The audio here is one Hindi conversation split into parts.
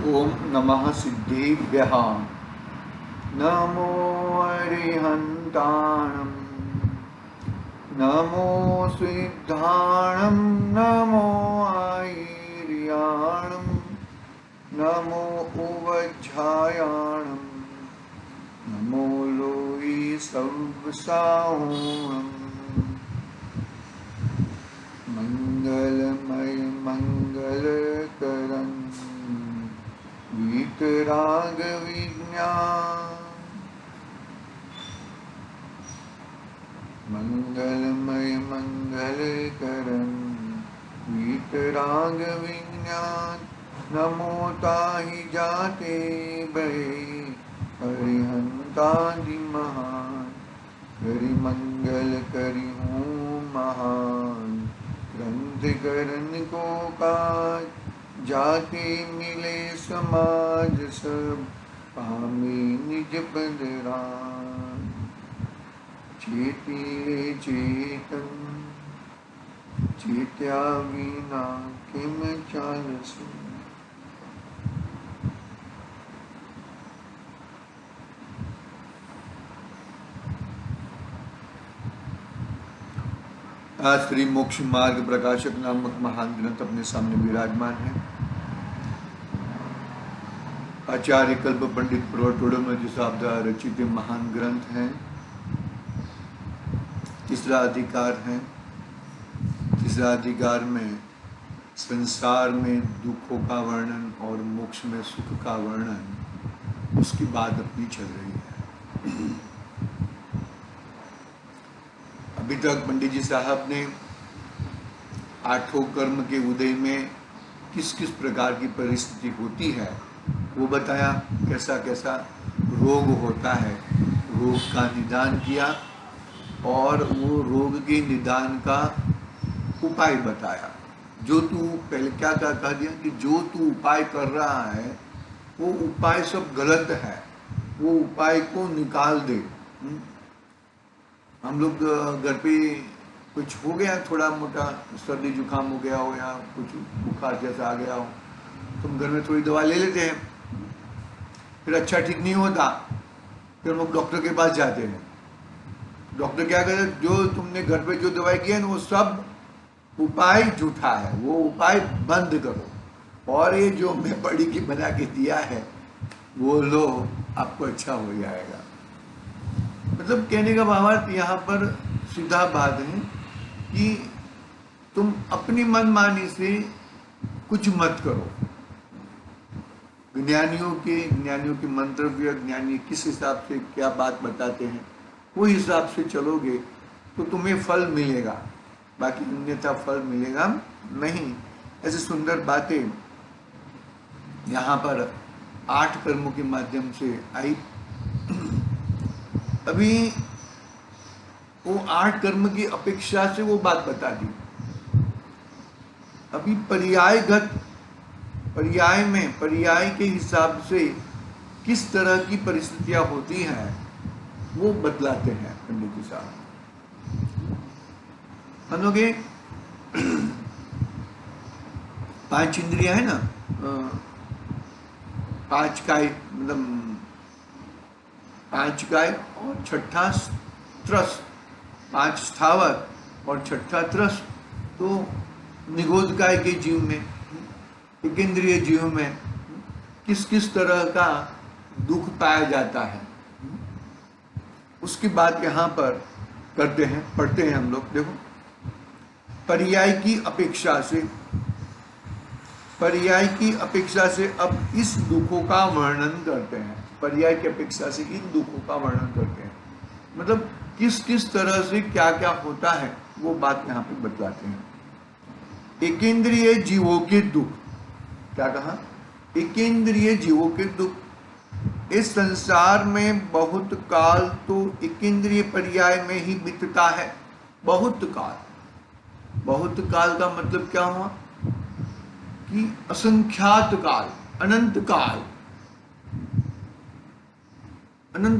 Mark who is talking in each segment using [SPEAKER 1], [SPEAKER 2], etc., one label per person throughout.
[SPEAKER 1] ओम नमः सिद्धेभ्यः। नमो अरिहन्ताणं, नमो सिद्धाणं, नमो आयर्याणं, नमो उवज्झायाणं, नमो लोई सर्वसाहुणं। मंगलमय मंगलकरं वीतराग विज्ञान, मंगलमय मंगलकरं वीतराग विज्ञान। नमो ताहि जाते भये हरिहंतादि महान, हरि मंगल करि हूँ महान। ग्रंथ करन को काज, जाके मिले समाज सब, पामे निज पद राम। चेतिए चेतन, चेत्या विना किम चालसु। श्री मोक्ष मार्ग प्रकाशक नामक महान ग्रंथ अपने सामने विराजमान है। आचार्य कल्प पंडित प्रवर्तोड़मधि साहब द्वारा रचित महान ग्रंथ है। तीसरा अधिकार है। तीसरा अधिकार में संसार में दुखों का वर्णन और मोक्ष में सुख का वर्णन, उसकी बात अपनी चल रही है। अभी तक पंडित जी साहब ने आठों कर्म के उदय में किस किस प्रकार की परिस्थिति होती है वो बताया। कैसा कैसा रोग होता है, रोग का निदान किया और वो रोग के निदान का उपाय बताया। जो तू पहले क्या कह दिया कि जो तू उपाय कर रहा है वो उपाय सब गलत है, वो उपाय को निकाल दे। हम लोग घर पे कुछ हो गया, थोड़ा मोटा सर्दी जुकाम हो गया हो या कुछ बुखार जैसा आ गया हो, तो हम घर में थोड़ी दवा ले लेते हैं, फिर अच्छा ठीक नहीं होता, फिर हम लोग डॉक्टर के पास जाते हैं। डॉक्टर क्या कहते हैं, जो तुमने घर पे जो दवाई की है ना वो सब उपाय झूठा है, वो उपाय बंद करो और ये जो मैं पढ़ी की बना के दिया है वो लो, आपको अच्छा हो जाएगा। मतलब कहने का भावार्थ यहाँ पर सीधा बात है कि तुम अपनी मनमानी से कुछ मत करो। ज्ञानियों के मंतव्य, ज्ञानी किस हिसाब से क्या बात बताते हैं वो हिसाब से चलोगे तो तुम्हें फल मिलेगा, बाकी अन्यथा फल मिलेगा नहीं। ऐसे सुंदर बातें यहाँ पर 8 कर्मों के माध्यम से आई। अभी वो 8 कर्म की अपेक्षा से वो बात बता दी। अभी पर्यायगत, पर्याय के हिसाब से किस तरह की परिस्थितियां होती हैं वो बतलाते हैं पंडित जी साहब। हम लोग 5 इंद्रियां है ना, 5 काय, मतलब 5 काय और छठा त्रस, 5 स्थावर और छठा त्रस। तो निगोद काय के जीव में, एकेंद्रिय जीव में किस किस तरह का दुख पाया जाता है उसकी बात यहाँ पर करते हैं, पढ़ते हैं हम लोग। देखो, पर्याय की अपेक्षा से अब इस दुखों का वर्णन करते हैं। पर्याय की अपेक्षा से इन दुखों का वर्णन करते हैं, मतलब किस किस तरह से क्या क्या होता है वो बात यहाँ पे बतलाते हैं। एकेंद्रिय जीवों के दुख, क्या कहा? एकेंद्रिय जीवों के दुख। इस संसार में बहुत काल तो एकेंद्रिय पर्याय में ही बीतता है। बहुत काल का मतलब क्या हुआ कि असंख्यात काल, अनंत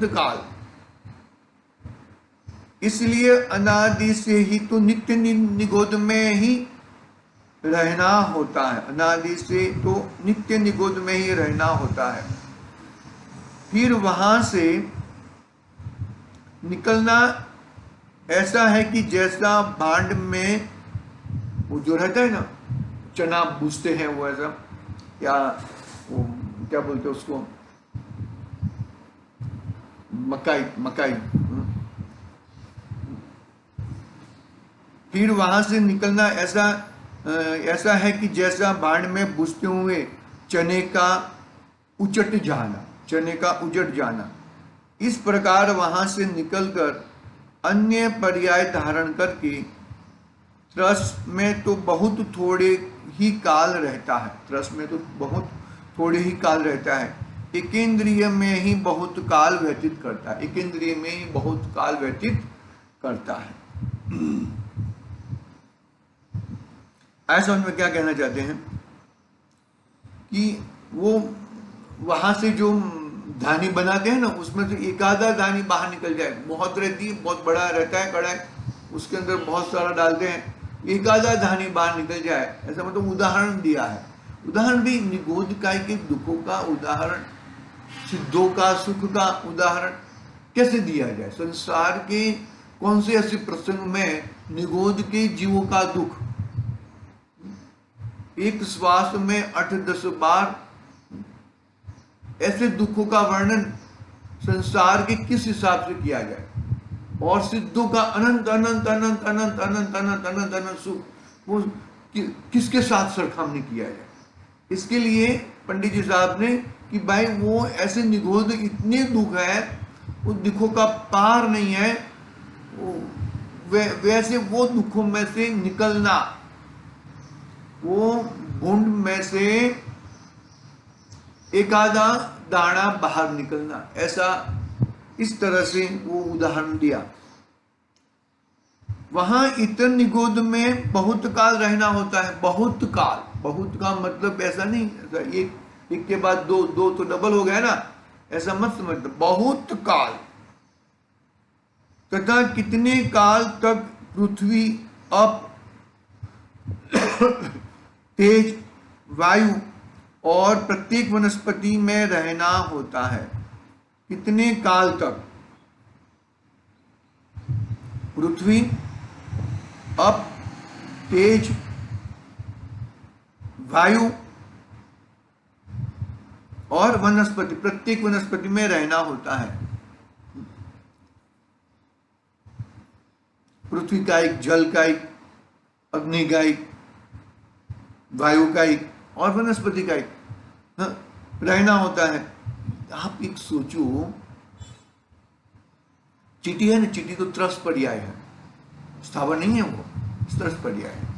[SPEAKER 1] काल। इसलिए अनादि से ही तो नित्य निगोद में ही रहना होता है, अनादि से तो नित्य निगोद में ही रहना होता है। फिर वहां से निकलना ऐसा है कि जैसा भांड में वो जो रहता है ना, चना भूजते हैं वो ऐसा, या वो क्या बोलते हैं उसको, मकाई मकाई। फिर वहां से निकलना ऐसा है कि जैसा भांड में भूजते हुए चने का उचट जाना, चने का उजट जाना, इस प्रकार वहां से निकलकर अन्य पर्याय धारण करके त्रस में तो बहुत थोड़े ही काल रहता है, त्रस में तो बहुत थोड़े ही काल रहता है, एकेंद्रिय में ही बहुत काल व्यतीत करता है, एकेंद्रिय में ही बहुत काल व्यतीत करता है। ऐसा उनमें क्या कहना चाहते हैं कि वो वहां से जो धानी बनाते हैं ना, उसमें से एक आधा धानी बाहर निकल जाए, बहुत रहती है, बहुत बड़ा रहता है कढ़ाई, उसके अंदर बहुत सारा डालते हैं, एक आधा धानी बाहर निकल जाए, ऐसा मतलब उदाहरण दिया है। उदाहरण भी निगोद काय के दुखों का उदाहरण, सिद्धों का सुख का उदाहरण कैसे दिया जाए। संसार के कौन से ऐसे प्रसंग में निगोद के जीवों का दुख, एक श्वास में 8-10 बार ऐसे दुखों का वर्णन संसार के किस हिसाब से किया जाए, और सिद्धों का अनंत अनंत अनंत अनंत अनंत अनंत अनंत अनंत सुख वो किसके साथ सरखामनी किया जाए। इसके लिए पंडित जी साहब ने कि भाई वो ऐसे निगोद इतने दुख है, वो दुखों का पार नहीं है, वैसे वो दुखों में से निकलना, वो भूंड में से एक आधा दाना बाहर निकलना, ऐसा इस तरह से वो उदाहरण दिया। वहां इतर निगोद में बहुत काल रहना होता है, बहुत काल, बहुत का मतलब ऐसा नहीं ऐसा एक के बाद दो, दो तो डबल हो गया ना, ऐसा मत समझ, बहुत काल। तथा कितने काल तक पृथ्वी अप तेज वायु और प्रत्येक वनस्पति में रहना होता है। कितने काल तक पृथ्वी अप तेज वायु और वनस्पति, प्रत्येक वनस्पति में रहना होता है। पृथ्वी का एक, जल का एक, अग्नि का एक, वायु का एक और वनस्पति का एक रहना होता है। आप एक सोचो, चींटी है ना, चींटी तो त्रस पर्याय है, स्थावर नहीं है, वो त्रस पर्याय है।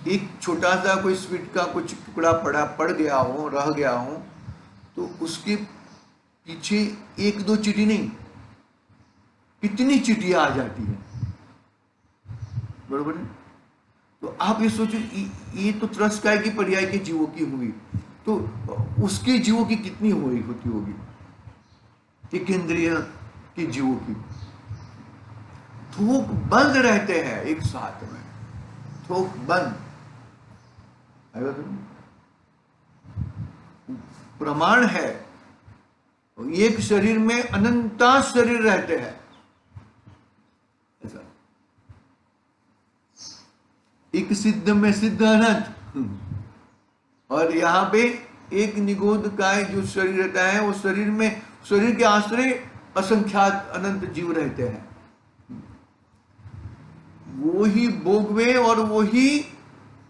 [SPEAKER 1] एक छोटा सा कोई स्वीट का कुछ टुकड़ा पड़ गया हो, रह गया हो, तो उसके पीछे एक दो चींटी नहीं, कितनी चींटियां आ जाती है, बरोबर है। तो आप ये सोचो, ये तो त्रस काय की पर्याय के जीवों की हुई, तो उसके जीवों की कितनी होती होगी, एक इंद्रिय के जीवों की। थोक बंद रहते हैं एक साथ में, थोक बंद, प्रमाण है। एक शरीर में अनंता शरीर रहते हैं, ऐसा। एक सिद्ध में सिद्ध अनंत, और यहां पे एक निगोद काय जो शरीर रहता है, वो शरीर में, शरीर के आश्रय असंख्यात अनंत जीव रहते हैं, वो ही भोगवे और वो ही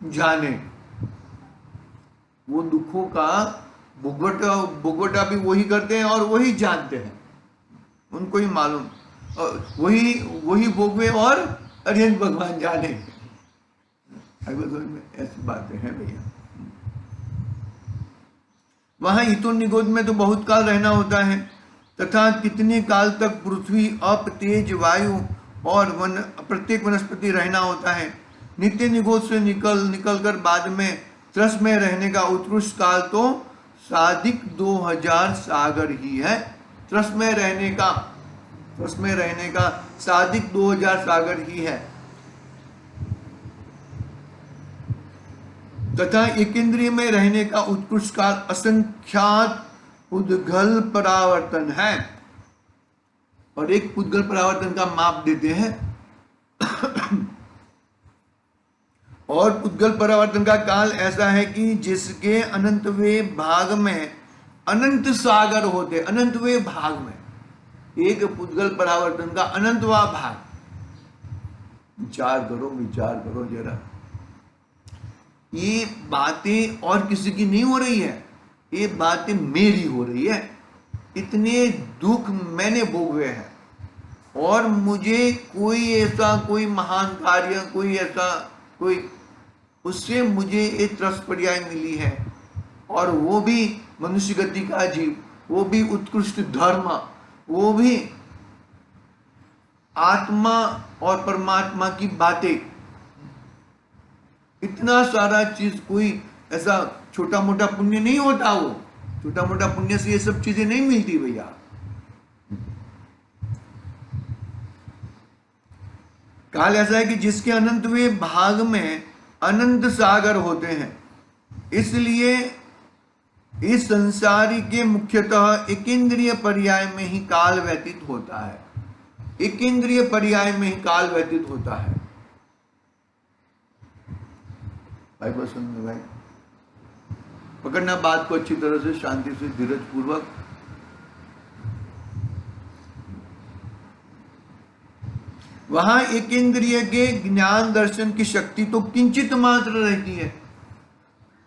[SPEAKER 1] जाने। वो दुखों का भुगवटा भी वही करते हैं और वही जानते हैं, उनको ही मालूम, वही भोगवे और अरिहंत भगवान जाने। ऐसी बातें हैं भैया। वहां हितो निगोद में तो बहुत काल रहना होता है। तथा कितने काल तक पृथ्वी अप तेज वायु और प्रत्येक वनस्पति रहना होता है। नित्य निगोद से निकल कर बाद में त्रस में रहने का उत्कृष्ट काल तो साधिक 2000 सागर ही है। त्रस में रहने का साधिक 2000 सागर ही है। तथा एक इंद्रिय में रहने का उत्कृष्ट काल असंख्यात पुद्गल परावर्तन है। और एक पुद्गल परावर्तन का माप देते हैं। और पुद्गल परावर्तन का काल ऐसा है कि जिसके अनंतवें भाग में अनंत सागर होते, अनंतवें भाग में एक पुद्गल परावर्तन का अनंतवा भाग। विचार करो जरा, ये बातें और किसी की नहीं हो रही है, ये बातें मेरी हो रही है। इतने दुख मैंने भोगे हैं और मुझे कोई महान कार्य, कोई उससे मुझे एक त्रस्त पर्याय मिली है, और वो भी मनुष्य गति का जीव, वो भी उत्कृष्ट धर्म, वो भी आत्मा और परमात्मा की बातें। इतना सारा चीज, कोई ऐसा छोटा मोटा पुण्य नहीं होता। वो छोटा मोटा पुण्य से ये सब चीजें नहीं मिलती भैया। काल ऐसा है कि जिसके अनंतवें भाग में अनंत सागर होते हैं, इसलिए इस संसारी के मुख्यतः एकेंद्रिय पर्याय में ही काल व्यतीत होता है। एकेंद्रिय पर्याय में ही काल व्यतीत होता है। भाई बस सुन भाई, पकड़ना बात को अच्छी तरह से, शांति से, धीरज पूर्वक। वहां एक इंद्रिय के ज्ञान दर्शन की शक्ति तो किंचित मात्र रहती है।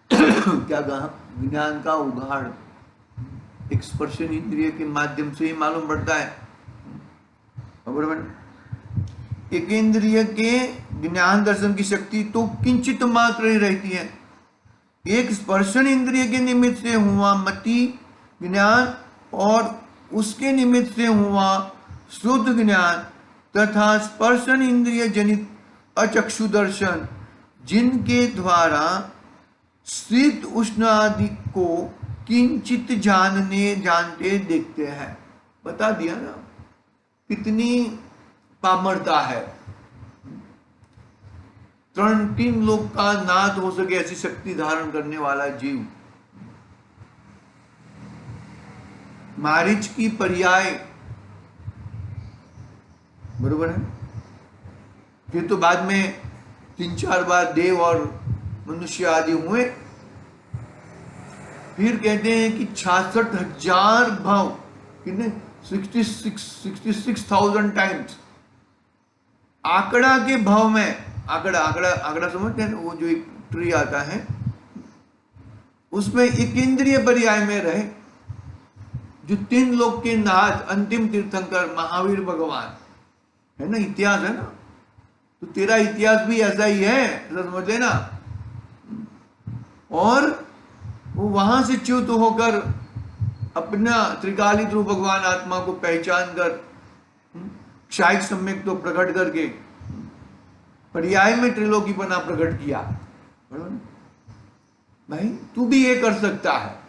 [SPEAKER 1] क्या कहा? ज्ञान का उघाड़ एक स्पर्शन इंद्रिय के माध्यम से ही मालूम पड़ता है। बराबर। एक इंद्रिय के ज्ञान दर्शन की शक्ति तो किंचित मात्र ही रहती है। एक स्पर्शन इंद्रिय के निमित्त से हुआ मति ज्ञान और उसके निमित्त से हुआ शुद्ध ज्ञान तथा स्पर्शन इंद्रिय जनित अचक्षु दर्शन, जिनके द्वारा शीत उष्ण आदि को किंचित जानते देखते हैं। बता दिया ना कितनी पामरता है। 3 लोक का नाथ हो सके ऐसी शक्ति धारण करने वाला जीव। मारीच की पर्याय, बरोबर है। फिर तो बाद में 3-4 बार देव और मनुष्य आदि हुए। फिर कहते हैं कि 66,000 भाव, कितने 66,000 टाइम्स आंकड़ा के भाव में। आंकड़ा समझते हैं? वो जो एक ट्री आता है उसमें एक इंद्रिय पर्याय में रहे, जो 3 लोक के नाथ अंतिम तीर्थंकर महावीर भगवान है ना। इतिहास है ना, तो तेरा इतिहास भी ऐसा ही है, ऐसा समझ लेना। और वो वहां से च्युत होकर अपना त्रिकालिक रूप भगवान आत्मा को पहचान कर क्षायिक सम्यक तो प्रकट करके पर्याय में त्रिलोकी बना प्रकट किया। भाई तू भी ये कर सकता है।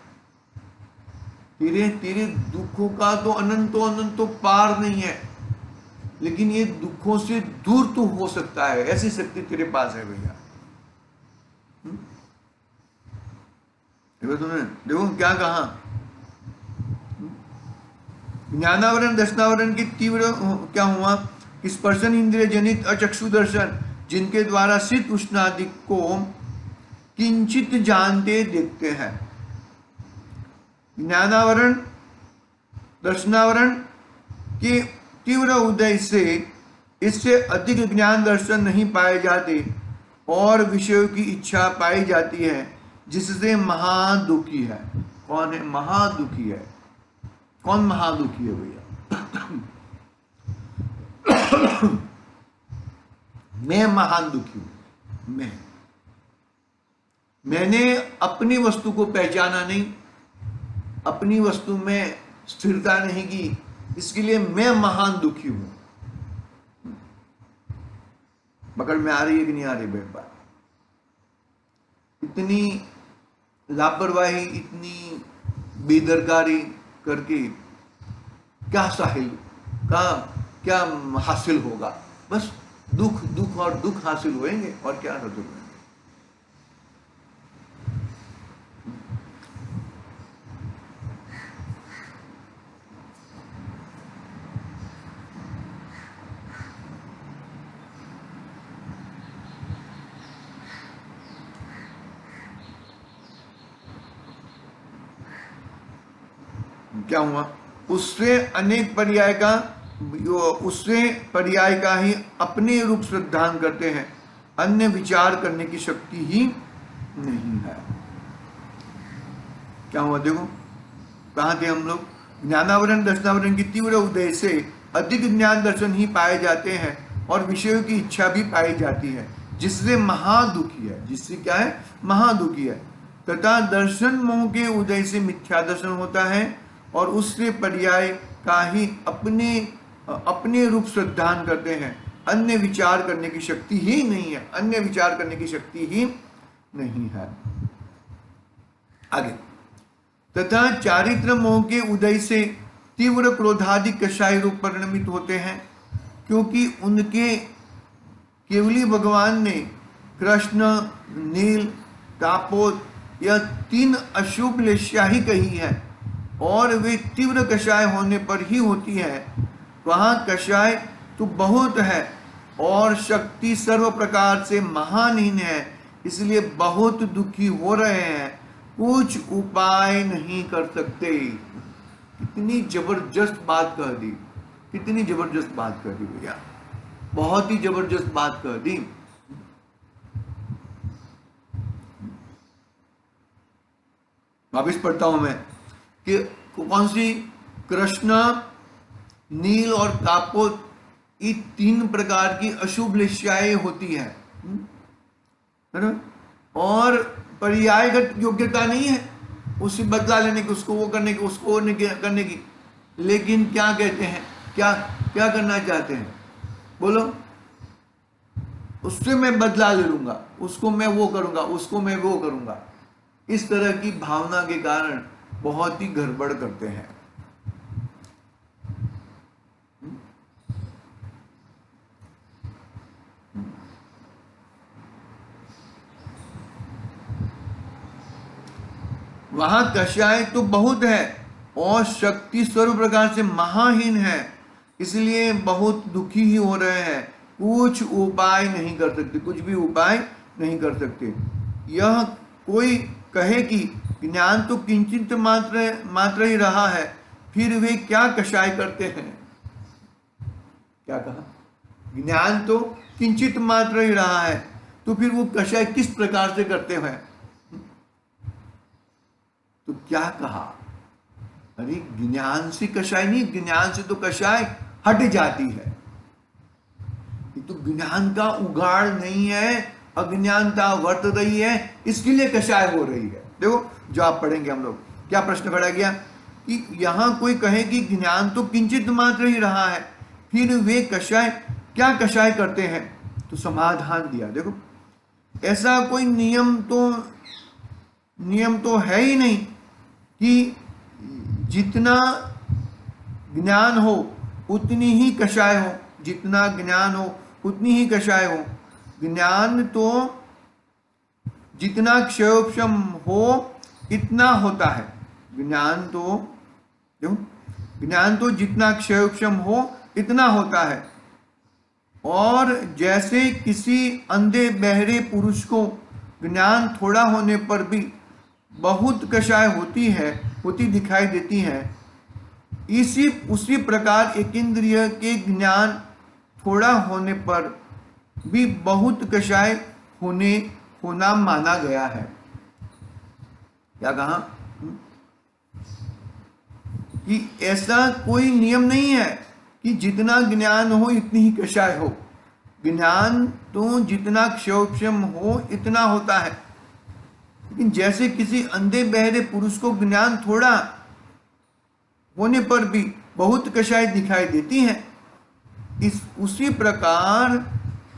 [SPEAKER 1] तेरे दुखों का तो अनंतो पार नहीं है, लेकिन ये दुखों से दूर तो हो सकता है। ऐसी शक्ति तेरे पास है भैया। देखो तुमने, देखो क्या कहा। ज्ञानावरण दर्शनावरण की तीव्र क्या हुआ कि स्पर्शन इंद्रिय जनित अचक्षु दर्शन, जिनके द्वारा शीत उष्ण आदि को किंचित जानते देखते हैं। ज्ञानावरण दर्शनावरण के तीव्र उदय से इससे अधिक ज्ञान दर्शन नहीं पाए जाते और विषयों की इच्छा पाई जाती है, जिससे महादुखी है। कौन है महादुखी है? कौन महादुखी है भैया? मैं महान दुखी हूं। मैंने अपनी वस्तु को पहचाना नहीं, अपनी वस्तु में स्थिरता नहीं की, इसके लिए मैं महान दुखी हूं। पकड़ में आ रही है कि नहीं आ रही बात? इतनी लापरवाही, इतनी बेदरकारी करके क्या क्या हासिल होगा? बस दुख और दुख हासिल होंगे, और क्या हासिल होंगे? क्या हुआ, उससे अनेक पर्याय का, उससे पर्याय का ही अपने रूप श्रद्धान करते हैं, अन्य विचार करने की शक्ति ही नहीं है। क्या हुआ देखो, कहाँ थे हम लोग, ज्ञानावरण दर्शनावरण की तीव्र उदय से अधिक ज्ञान दर्शन ही पाए जाते हैं और विषयों की इच्छा भी पाई जाती है, जिससे महादुखी है, जिससे क्या है, महादुखी है। तथा दर्शन मोह के उदय से मिथ्या दर्शन होता है और उससे पर्याय का ही अपने रूप श्रद्धान करते हैं, अन्य विचार करने की शक्ति ही नहीं है, अन्य विचार करने की शक्ति ही नहीं है। आगे, तथा चारित्र मोह के उदय से तीव्र क्रोधादि कषाय रूप परिणमित होते हैं, क्योंकि उनके केवली भगवान ने कृष्ण, नील, तापोत यह 3 अशुभ लेश्या ही कही है और वे तीव्र कषाय होने पर ही होती है। वहाँ कषाय तो बहुत है और शक्ति सर्व प्रकार से महानहीन है, इसलिए बहुत दुखी हो रहे हैं, कुछ उपाय नहीं कर सकते। कितनी जबरदस्त बात कह दी, कितनी जबरदस्त बात कह दी भैया, बहुत ही जबरदस्त बात कह दी। वापिस पढ़ता हूं मैं कि कौन सी, कृष्ण, नील और कापोत, ये 3 प्रकार की अशुभ लेश्याएं होती है ना, और पर्यायगत योग्यता नहीं है उससे बदला लेने की, उसको वो करने की, उसको करने की, लेकिन क्या कहते हैं, क्या क्या करना चाहते हैं, बोलो, उससे मैं बदला ले लूंगा, उसको मैं वो करूंगा, उसको मैं वो करूंगा। इस तरह की भावना के कारण बहुत ही गड़बड़ करते हैं। वहां कषाय तो बहुत है और शक्ति सर्व प्रकार से महाहीन है, इसलिए बहुत दुखी ही हो रहे हैं, कुछ उपाय नहीं कर सकते, कुछ भी उपाय नहीं कर सकते। यह कोई कहे कि ज्ञान तो किंचित मात्र ही रहा है, फिर वे क्या कषाय करते हैं। क्या कहा, ज्ञान तो किंचित मात्र ही रहा है, तो फिर वो कषाय किस प्रकार से करते हैं। तो क्या कहा, अरे ज्ञान से कषाय नहीं, ज्ञान से तो कषाय हट जाती है, ये तो ज्ञान का उगाड़ नहीं है, अज्ञानता वर्त रही है, इसके लिए कषाय हो रही है। देखो जवाब पढ़ेंगे हम लोग, क्या प्रश्न खड़ा गया कि यहां कोई कहे कि ज्ञान तो किंचित मात्र ही रहा है, फिर वे कषाय क्या कषाय करते हैं, तो समाधान दिया। देखो ऐसा कोई नियम तो है ही नहीं कि जितना ज्ञान हो उतनी ही कषाय हो, जितना ज्ञान हो उतनी ही कषाय हो। ज्ञान तो जितना क्षयोपशम हो इतना होता है, ज्ञान तो जितना क्षयोपशम हो इतना होता है। और जैसे किसी अंधे बहरे पुरुष को ज्ञान थोड़ा होने पर भी बहुत कषाय होती दिखाई देती है, उसी प्रकार एक इंद्रिय के ज्ञान थोड़ा होने पर भी बहुत कषाय होना माना गया है। क्या कहा कि ऐसा कोई नियम नहीं है कि जितना ज्ञान हो इतनी ही कषाय हो, ज्ञान तो जितना क्षयोपशम हो इतना होता है। लेकिन जैसे किसी अंधे बहरे पुरुष को ज्ञान थोड़ा होने पर भी बहुत कषाय दिखाई देती है, उसी प्रकार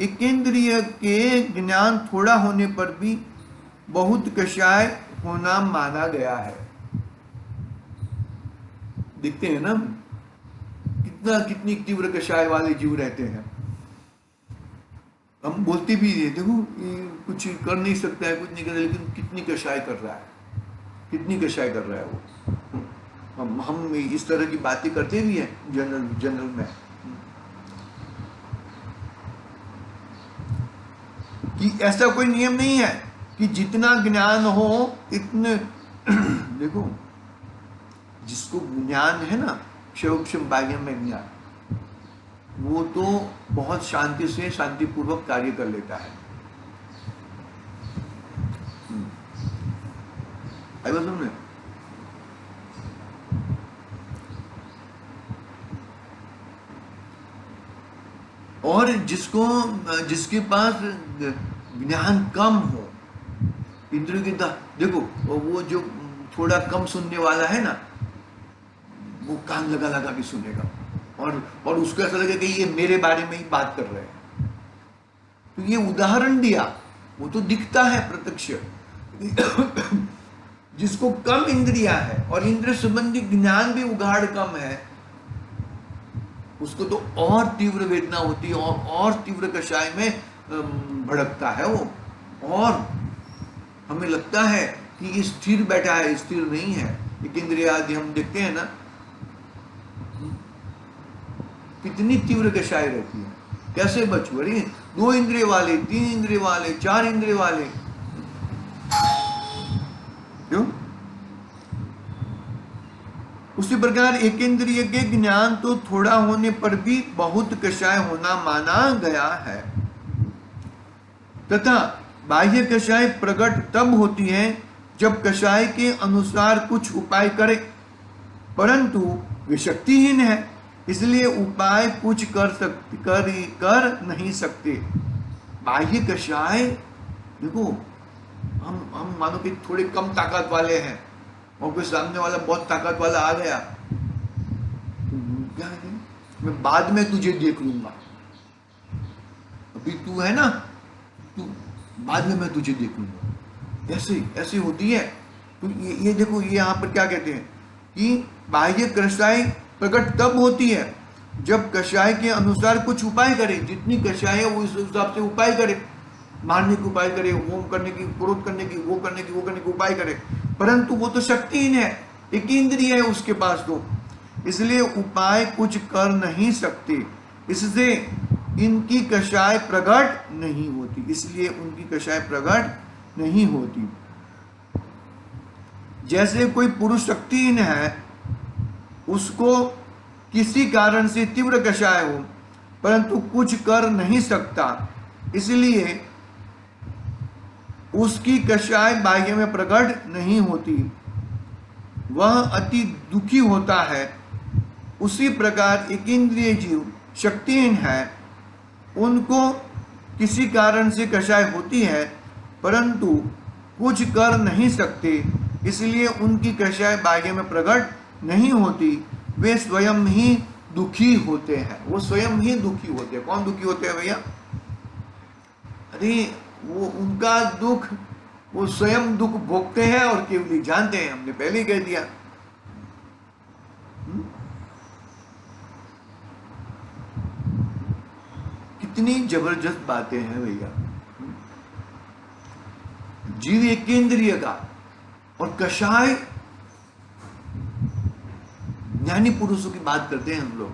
[SPEAKER 1] एकेंद्रिय के ज्ञान थोड़ा होने पर भी बहुत कषाय होना माना गया है। देखते हैं ना कितनी तीव्र कषाय वाले जीव रहते हैं। हम बोलते भी है, देखो ये कुछ कर नहीं सकता है, कुछ नहीं कर रहा, लेकिन कितनी कषाय कर रहा है, कितनी कषाय कर रहा है वो। हम इस तरह की बातें करते भी हैं जनरल में कि ऐसा कोई नियम नहीं है कि जितना ज्ञान हो इतने देखो जिसको ज्ञान है ना, क्षयोक्षम बाह्यम में ज्ञान, वो तो बहुत शांति से शांतिपूर्वक कार्य कर लेता है। आई बात समझे? और जिसके पास ज्ञान कम हो, इंद्रियों की देखो, वो जो थोड़ा कम सुनने वाला है ना, वो कान लगा लगा के सुनेगा, और उसको ऐसा लगेगा कि ये मेरे बारे में ही बात कर रहे हैं। तो ये उदाहरण दिया, वो तो दिखता है प्रत्यक्ष। जिसको कम इंद्रिया है और इंद्रिय संबंधी ज्ञान भी उगाड़ कम है, उसको तो और तीव्र वेदना होती है, और तीव्र कषाय में भड़कता है वो, और हमें लगता है कि ये स्थिर बैठा है, स्थिर नहीं है। एक इंद्रिया आदि हम देखते हैं ना, कितनी तीव्र कषाय रहती है, कैसे बचू? अरे 2 इंद्रिय वाले, 3 इंद्रिय वाले, 4 इंद्रिय वाले, क्यों? उसी प्रकार एक इंद्रिय के ज्ञान तो थोड़ा होने पर भी बहुत कषाय होना माना गया है, तथा बाह्य कषाय प्रकट तब होती है जब कषाय के अनुसार कुछ उपाय करे, परंतु वे शक्तिहीन है, इसलिए उपाय कुछ कर नहीं सकते। बाह्य कषाय देखो, हम मानो कि थोड़े कम ताकत वाले हैं, और कोई सामने वाला बहुत ताकत वाला आ गया, क्या है, मैं बाद में तुझे देख लूंगा, अभी तू है ना, तू बाद में मैं तुझे देख लूंगा, ऐसे होती है। तो ये देखो, ये यहाँ पर क्या कहते हैं कि बाह्य कषाय प्रकट तब होती है जब कषाय के अनुसार कुछ उपाय करे, जितनी कषाय है वो इस हिसाब से उपाय करे, मारने के उपाय करे, होम करने की, क्रोध करने की, वो करने की उपाय करे, परंतु वो तो शक्तिहीन है, एक इंद्रिय है उसके पास, तो इसलिए उपाय कुछ कर नहीं सकते, इससे इनकी कषाय प्रकट नहीं होती, इसलिए उनकी कषाय प्रकट नहीं होती। जैसे कोई पुरुष शक्तिहीन है, उसको किसी कारण से तीव्र कषाय हो परंतु कुछ कर नहीं सकता, इसलिए उसकी कषाय बाह्य में प्रकट नहीं होती, वह अति दुखी होता है। उसी प्रकार एक इंद्रिय जीव शक्तिहीन है, उनको किसी कारण से कषाय होती है परंतु कुछ कर नहीं सकते, इसलिए उनकी कषाय बाह्य में प्रकट नहीं होती, वे स्वयं ही दुखी होते हैं। वो स्वयं ही दुखी होते हैं। कौन दुखी होते हैं भैया? अरे वो उनका दुख, वो स्वयं दुख भोगते हैं और केवल जानते हैं, हमने पहले ही कह दिया। कितनी जबरदस्त बातें हैं भैया। जीव एक इंद्रिय का और कषाय, ज्ञानी पुरुषों की बात करते हैं हम लोग।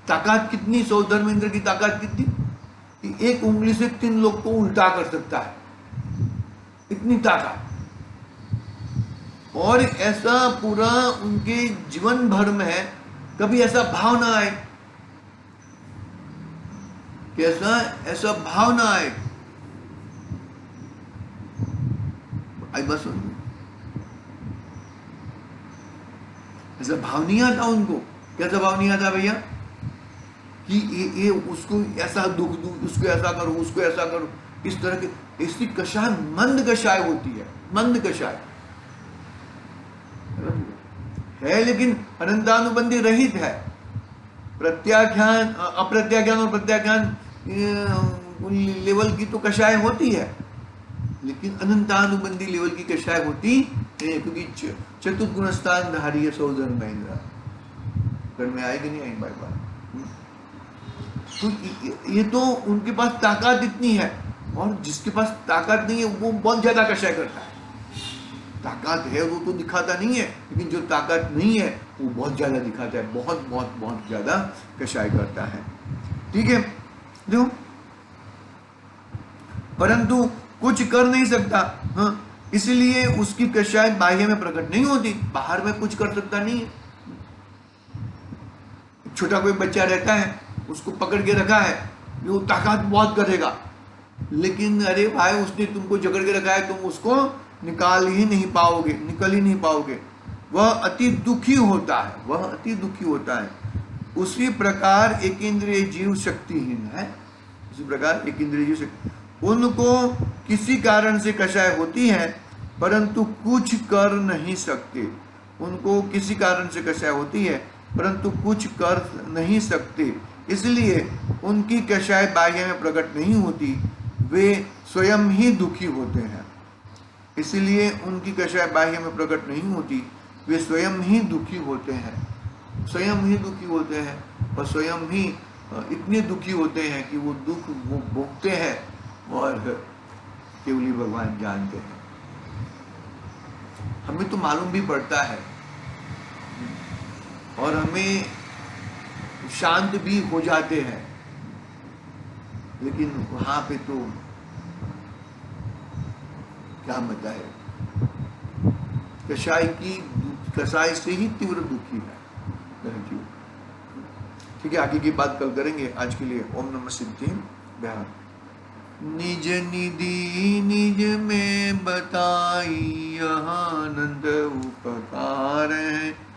[SPEAKER 1] ताकत कितनी, सौधर्मेंद्र की ताकत कितनी कि एक उंगली से 3 लोग को उल्टा कर सकता है, इतनी ताकत। और ऐसा पूरा उनके जीवन भर में है, कभी ऐसा भाव ना आए, कैसा ऐसा भाव ना आए, आई बस ऐसा भाव नहीं आता उनको। कैसा भाव नहीं आता भैया कि ये उसको ऐसा दुख दू, उसको ऐसा करो, उसको ऐसा करो, इस तरह के। इसकी कषाय मंद कषाय होती है, मंद कषाय है, लेकिन अनंतानुबंधी रहित है। प्रत्याख्यान, अप्रत्याख्यान और प्रत्याख्यान लेवल की तो कषाय होती है, लेकिन अनंतानुबंधी लेवल की कषाय होती है, क्योंकि चतुर्गुण स्थान धारी है सौधर्म महेंद्र। घर में आएगी नहीं आई बार बार। तो ये तो उनके पास ताकत इतनी है, और जिसके पास ताकत नहीं है वो बहुत ज्यादा कषाय करता है। ताकत है वो तो दिखाता नहीं है, लेकिन जो ताकत नहीं है वो बहुत ज्यादा दिखाता है, बहुत बहुत बहुत ज्यादा कषाय करता है। ठीक है, देखो, परंतु कुछ कर नहीं सकता। हाँ, इसलिए उसकी कषाय बाह्य में प्रकट नहीं होती, बाहर में कुछ कर सकता नहीं है। छोटा कोई बच्चा रहता है, उसको पकड़ के रखा है, वो ताकत बहुत करेगा, लेकिन अरे भाई उसने तुमको जकड़ के रखा है, तुम उसको निकाल ही नहीं पाओगे, निकल ही नहीं पाओगे। वह अति दुखी होता है, वह अति दुखी होता है। उसी प्रकार एक इंद्रिय जीव शक्तिहीन है, उसी प्रकार एक इंद्रिय जीव शक्ति, उनको किसी कारण से कषाय होती है परंतु कुछ कर नहीं सकते। उनको किसी कारण से कषाय होती है परंतु कुछ कर नहीं सकते, इसलिए उनकी कषाय बाह्य में प्रकट नहीं होती, वे स्वयं ही दुखी होते हैं। इसलिए उनकी कषाय बाह्य में प्रकट नहीं होती, वे स्वयं ही दुखी होते हैं, स्वयं ही दुखी होते हैं और स्वयं ही इतने दुखी होते हैं कि वो दुख वो भोगते हैं और केवल ही भगवान जानते हैं। हमें तो मालूम भी पड़ता है और हमें शांत भी हो जाते हैं, लेकिन वहां पे तो क्या बताए, कषाय से ही तीव्र दुखी है जीव। ठीक है, आगे की बात कल करेंगे। आज के लिए ओम नमः सिद्धि बिहार। निज निधि निज में बताई, यह आनंद उपकार है।